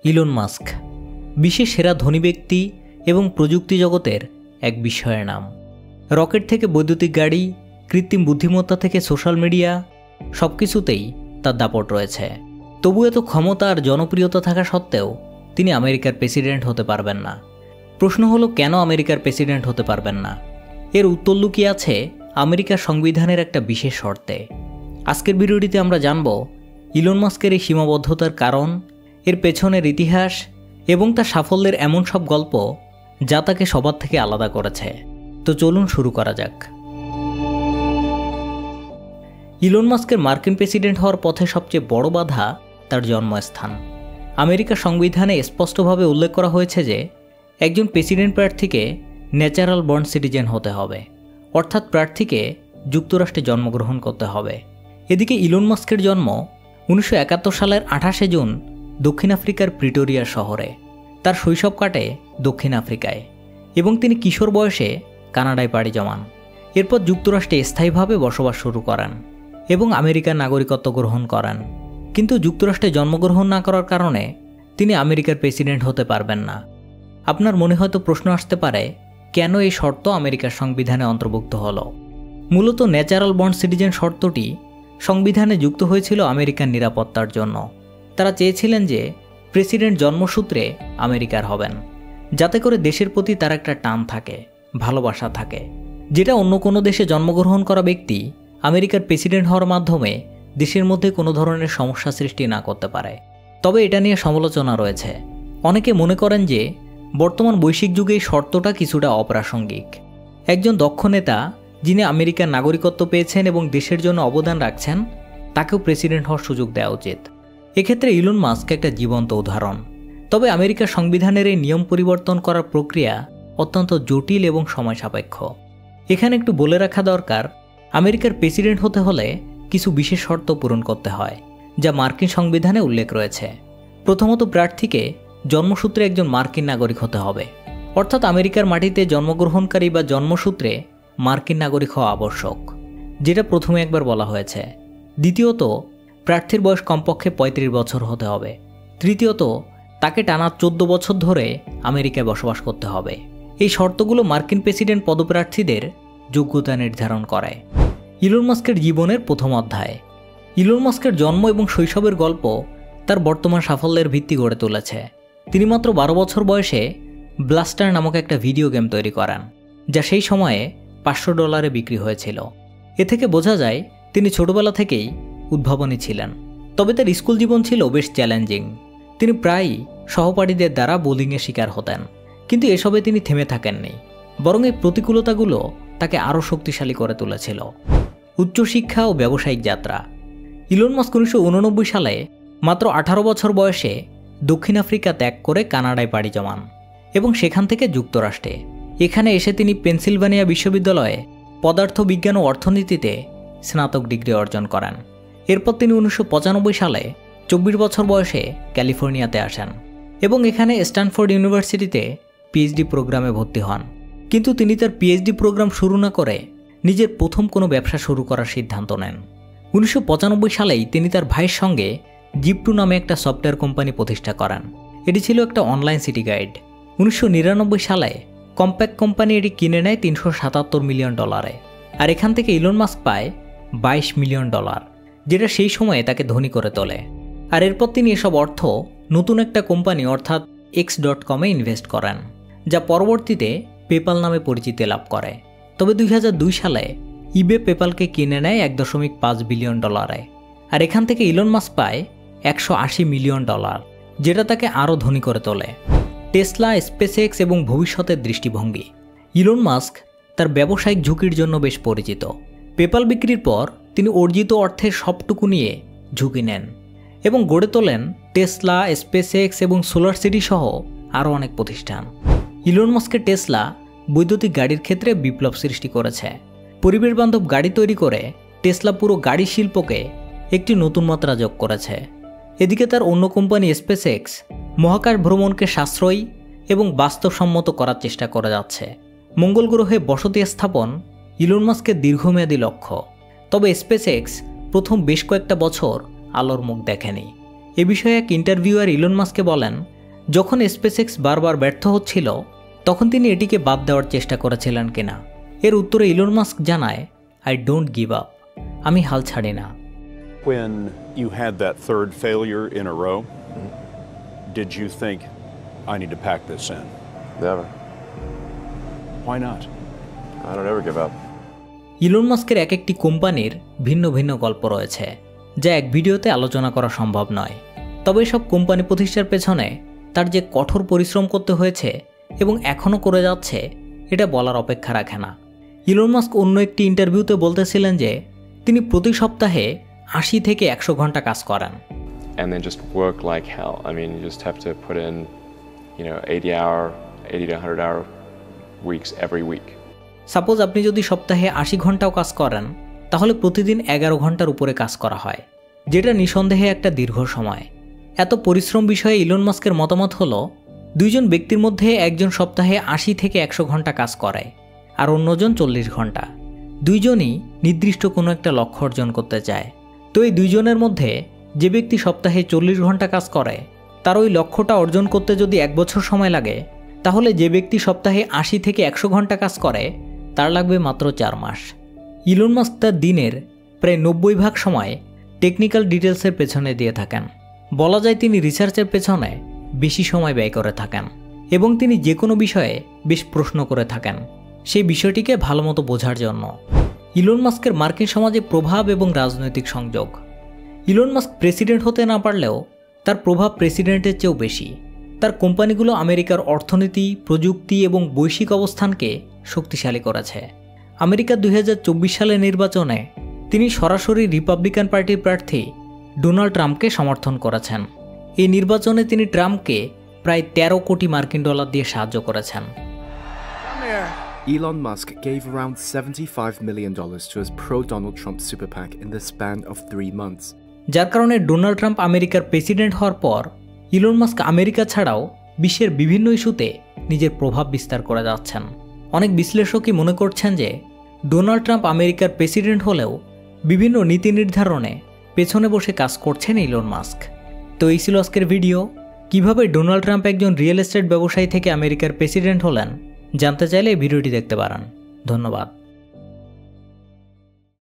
Elon Musk বিশ্বের সেরা ধনী ব্যক্তি এবং প্রযুক্তি জগতের এক বিস্ময়ের নাম। রকেট থেকে বৈদ্যুতিক গাড়ি, কৃত্রিম বুদ্ধিমত্তা থেকে সোশ্যাল মিডিয়া, সব কিছুতেই তার দাপট রয়েছে। তবু এত ক্ষমতা আর জনপ্রিয়তা থাকা সত্ত্বেও তিনি আমেরিকার প্রেসিডেন্ট হতে পারবেন না। প্রশ্ন হলো, কেন আমেরিকার প্রেসিডেন্ট হতে পারবেন না? এর উত্তর লুকিয়ে আছে আমেরিকার সংবিধানের একটা বিশেষ শর্তে। আজকের ভিডিওটিতে আমরা জানব ইলন মাস্কের এই সীমাবদ্ধতার কারণ, এর পেছনের ইতিহাস এবং তার সাফল্যের এমন সব গল্প যা তাকে সবার থেকে আলাদা করেছে। তো চলুন শুরু করা যাক। ইলন মাস্কের মার্কিন প্রেসিডেন্ট হওয়ার পথে সবচেয়ে বড় বাধা তার জন্মস্থান। আমেরিকার সংবিধানে স্পষ্টভাবে উল্লেখ করা হয়েছে যে একজন প্রেসিডেন্ট প্রার্থীকে ন্যাচারাল বর্ন সিটিজেন হতে হবে, অর্থাৎ প্রার্থীকে যুক্তরাষ্ট্রে জন্মগ্রহণ করতে হবে। এদিকে ইলন মাস্কের জন্ম 1971 সালের 28 জুন দক্ষিণ আফ্রিকার প্রিটোরিয়া শহরে। তার শৈশব কাটে দক্ষিণ আফ্রিকায় এবং তিনি কিশোর বয়সে কানাডায় পাড়ি জমান। এরপর যুক্তরাষ্ট্রে স্থায়ীভাবে বসবাস শুরু করেন এবং আমেরিকার নাগরিকত্ব গ্রহণ করেন। কিন্তু যুক্তরাষ্ট্রে জন্মগ্রহণ না করার কারণে তিনি আমেরিকার প্রেসিডেন্ট হতে পারবেন না। আপনার মনে হয়তো প্রশ্ন আসতে পারে, কেন এই শর্ত আমেরিকার সংবিধানে অন্তর্ভুক্ত হলো? মূলত ন্যাচারাল বর্ন সিটিজেন শর্তটি সংবিধানে যুক্ত হয়েছিল আমেরিকার নিরাপত্তার জন্য। তারা চেয়েছিলেন যে প্রেসিডেন্ট জন্মসূত্রে আমেরিকার হবেন, যাতে করে দেশের প্রতি তার একটা টান থাকে, ভালোবাসা থাকে, যেটা অন্য কোনো দেশে জন্মগ্রহণ করা ব্যক্তি আমেরিকার প্রেসিডেন্ট হওয়ার মাধ্যমে দেশের মধ্যে কোনো ধরনের সমস্যা সৃষ্টি না করতে পারে। তবে এটা নিয়ে সমালোচনা রয়েছে। অনেকে মনে করেন যে বর্তমান বৈশ্বিক যুগে এই শর্তটা কিছুটা অপ্রাসঙ্গিক। একজন দক্ষ নেতা যিনি আমেরিকার নাগরিকত্ব পেয়েছেন এবং দেশের জন্য অবদান রাখছেন, তাকেও প্রেসিডেন্ট হওয়ার সুযোগ দেওয়া উচিত। এক্ষেত্রে ইলন মাস্ক একটা জীবন্ত উদাহরণ। তবে আমেরিকার সংবিধানের এই নিয়ম পরিবর্তন করার প্রক্রিয়া অত্যন্ত জটিল এবং সময় সাপেক্ষ। এখানে একটু বলে রাখা দরকার, আমেরিকার প্রেসিডেন্ট হতে হলে কিছু বিশেষ শর্ত পূরণ করতে হয়, যা মার্কিন সংবিধানে উল্লেখ রয়েছে। প্রথমত, প্রার্থীকে জন্মসূত্রে একজন মার্কিন নাগরিক হতে হবে, অর্থাৎ আমেরিকার মাটিতে জন্মগ্রহণকারী বা জন্মসূত্রে মার্কিন নাগরিক হওয়া আবশ্যক, যেটা প্রথমে একবার বলা হয়েছে। দ্বিতীয়ত, প্রার্থীর বয়স কমপক্ষে 35 বছর হতে হবে। তৃতীয়ত, তাকে টানা 14 বছর ধরে আমেরিকায় বসবাস করতে হবে। এই শর্তগুলো মার্কিন প্রেসিডেন্ট পদপ্রার্থীদের যোগ্যতা নির্ধারণ করে। ইলন মাস্কের জীবনের প্রথম অধ্যায়। ইলন মাস্কের জন্ম এবং শৈশবের গল্প তার বর্তমান সাফল্যের ভিত্তি গড়ে তুলেছে। তিনি মাত্র 12 বছর বয়সে ব্লাস্টার নামক একটা ভিডিও গেম তৈরি করেন, যা সেই সময়ে $500 বিক্রি হয়েছিল। এ থেকে বোঝা যায় তিনি ছোটবেলা থেকেই উদ্ভাবনী ছিলেন। তবে তার স্কুল জীবন ছিল বেশ চ্যালেঞ্জিং। তিনি প্রায়ই সহপাঠীদের দ্বারা বুলিংয়ের শিকার হতেন, কিন্তু এসবে তিনি থেমে থাকেননি, বরং এই প্রতিকূলতাগুলো তাকে আরও শক্তিশালী করে তুলেছিল। উচ্চশিক্ষা ও ব্যবসায়িক যাত্রা। ইলন মাস্ক 1989 সালে মাত্র 18 বছর বয়সে দক্ষিণ আফ্রিকা ত্যাগ করে কানাডায় পাড়ি জমান এবং সেখান থেকে যুক্তরাষ্ট্রে। এখানে এসে তিনি পেনসিলভানিয়া বিশ্ববিদ্যালয়ে পদার্থবিজ্ঞান ও অর্থনীতিতে স্নাতক ডিগ্রি অর্জন করেন। এরপর তিনি 1995 সালে 24 বছর বয়সে ক্যালিফোর্নিয়াতে আসেন এবং এখানে স্ট্যানফোর্ড ইউনিভার্সিটিতে পিএইচডি প্রোগ্রামে ভর্তি হন। কিন্তু তিনি তার পিএইচডি প্রোগ্রাম শুরু না করে নিজের প্রথম কোনো ব্যবসা শুরু করার সিদ্ধান্ত নেন। 1995 সালেই তিনি তার ভাইয়ের সঙ্গে জিপ2 নামে একটা সফটওয়্যার কোম্পানি প্রতিষ্ঠা করেন। এটি ছিল একটা অনলাইন সিটি গাইড। 1999 সালে কম্প্যাক্ট কোম্পানি এটি কিনে নেয় $377 মিলিয়ন। আর এখান থেকে ইলন মাস্ক পায় $22 মিলিয়ন, যেটা সেই সময়ে তাকে ধনী করে তোলে। আর এরপর তিনি এসব অর্থ নতুন একটা কোম্পানি অর্থাৎ X.com-এ ইনভেস্ট করেন, যা পরবর্তীতে পেপাল নামে পরিচিতি লাভ করে। তবে 2002 সালে ইবে পেপালকে কিনে নেয় $1.5 বিলিয়ন। আর এখান থেকে ইলন মাস্ক পায় $180 মিলিয়ন, যেটা তাকে আরও ধনী করে তোলে। টেসলা, স্পেসএক্স এবং ভবিষ্যতের দৃষ্টিভঙ্গি। ইলন মাস্ক তার ব্যবসায়িক ঝুঁকির জন্য বেশ পরিচিত। পেপাল বিক্রির পর তিনি অর্জিত অর্থের সবটুকু নিয়ে ঝুঁকি নেন এবং গড়ে তোলেন টেসলা, স্পেসএক্স এবং সোলার সিটি সহ আরও অনেক প্রতিষ্ঠান। ইলন মাস্কের টেসলা বৈদ্যুতিক গাড়ির ক্ষেত্রে বিপ্লব সৃষ্টি করেছে। পরিবেশ বান্ধব গাড়ি তৈরি করে টেসলা পুরো গাড়ি শিল্পকে একটি নতুন মাত্রা যোগ করেছে। এদিকে তার অন্য কোম্পানি স্পেসএক্স মহাকাশ ভ্রমণকে সাশ্রয়ী এবং বাস্তবসম্মত করার চেষ্টা করে যাচ্ছে। মঙ্গল গ্রহে বসতি স্থাপন ইলন মাস্কের দীর্ঘমেয়াদী লক্ষ্য। তবে স্পেসএক্স প্রথম বেশ কয়েকটা বছর আলোর মুখ দেখেনি। এ বিষয়ে এক ইন্টারভিউয়ার ইলন মাস্ককে বলেন, যখন স্পেসএক্স বারবার ব্যর্থ হচ্ছিল তখন তিনি এটিকে বাদ দেওয়ার চেষ্টা করেছিলেন কিনা। এর উত্তরে ইলন মাস্ক জানায়, আই ডোন্ট গিভ আপ, আমি হাল ছাড়ি না। When you had that third failure in a row, did you think, I need to pack this in? Never. Why not? I don't ever give up. Elon মাস্কের এক একটি কোম্পানির ভিন্ন ভিন্ন গল্প রয়েছে, যা এক ভিডিওতে আলোচনা করা সম্ভব নয়। তবে সব কোম্পানি প্রতিষ্ঠার পেছনে তার যে কঠোর পরিশ্রম করতে হয়েছে এবং এখনও করে যাচ্ছে, এটা বলার অপেক্ষা রাখে না। ইলন মাস্ক অন্য একটি ইন্টারভিউতে বলতেছিলেন যে তিনি প্রতি সপ্তাহে 80 থেকে 100 ঘন্টা কাজ করেন। And then just work like hell. I mean, you just have to put in, 80 to 100 hour weeks every week. Suppose আপনি যদি সপ্তাহে 80 ঘন্টাও কাজ করেন, তাহলে প্রতিদিন 11 ঘন্টার উপরে কাজ করা হয়, যেটা নিঃসন্দেহে একটা দীর্ঘ সময়। এত পরিশ্রম বিষয়ে ইলন মাস্কের মতামত হলো, দুইজন ব্যক্তির মধ্যে একজন সপ্তাহে 80 থেকে 100 ঘন্টা কাজ করে আর অন্যজন 40 ঘন্টা। দুইজনই নির্দিষ্ট কোনো একটা লক্ষ্য অর্জন করতে চায়। তো এই দুইজনের মধ্যে যে ব্যক্তি সপ্তাহে 40 ঘন্টা কাজ করে, তার ওই লক্ষ্যটা অর্জন করতে যদি 1 বছর সময় লাগে, তাহলে যে ব্যক্তি সপ্তাহে 80 থেকে 100 ঘন্টা কাজ করে তার লাগবে মাত্র 4 মাস। ইলন মাস্ক তার দিনের প্রায় 90% সময় টেকনিক্যাল ডিটেলসের পেছনে দিয়ে থাকেন। বলা যায় তিনি রিসার্চের পেছনে বেশি সময় ব্যয় করে থাকেন এবং তিনি যে কোনো বিষয়ে বেশ প্রশ্ন করে থাকেন, সেই বিষয়টিকে ভালোমতো বোঝার জন্য। ইলন মাস্কের মার্কিন সমাজে প্রভাব এবং রাজনৈতিক সংযোগ। ইলন মাস্ক প্রেসিডেন্ট হতে না পারলেও তার প্রভাব প্রেসিডেন্টের চেয়েও বেশি। তার কোম্পানিগুলো আমেরিকার অর্থনীতি, প্রযুক্তি এবং বৈশ্বিক অবস্থানকে শক্তিশালী করেছে। আমেরিকার 2024 সালের নির্বাচনে তিনি সরাসরি রিপাবলিকান পার্টির প্রার্থী ডোনাল্ড ট্রাম্পকে সমর্থন করেছেন। এই নির্বাচনে তিনি ট্রাম্পকে প্রায় 13 কোটি মার্কিন ডলার দিয়ে সাহায্য করেছেন। Elon Musk gave around $75 million to his pro-Donald Trump super PAC in the span of 3 months. যার কারণে ডোনাল্ড ট্রাম্প আমেরিকার প্রেসিডেন্ট হওয়ার পর ইলন মাস্ক আমেরিকা ছাড়াও বিশ্বের বিভিন্ন ইস্যুতে নিজের প্রভাব বিস্তার করে যাচ্ছেন। অনেক বিশ্লেষকই মনে করছেন যে ডোনাল্ড ট্রাম্প আমেরিকার প্রেসিডেন্ট হলেও বিভিন্ন নীতি নির্ধারণে পেছনে বসে কাজ করছেন ইলন মাস্ক। তো এই ছিল আজকের ভিডিও। কিভাবে ডোনাল্ড ট্রাম্প একজন রিয়েল এস্টেট ব্যবসায়ী থেকে আমেরিকার প্রেসিডেন্ট হলেন, জানতে চাইলে এই ভিডিওটি দেখতে পারেন। ধন্যবাদ।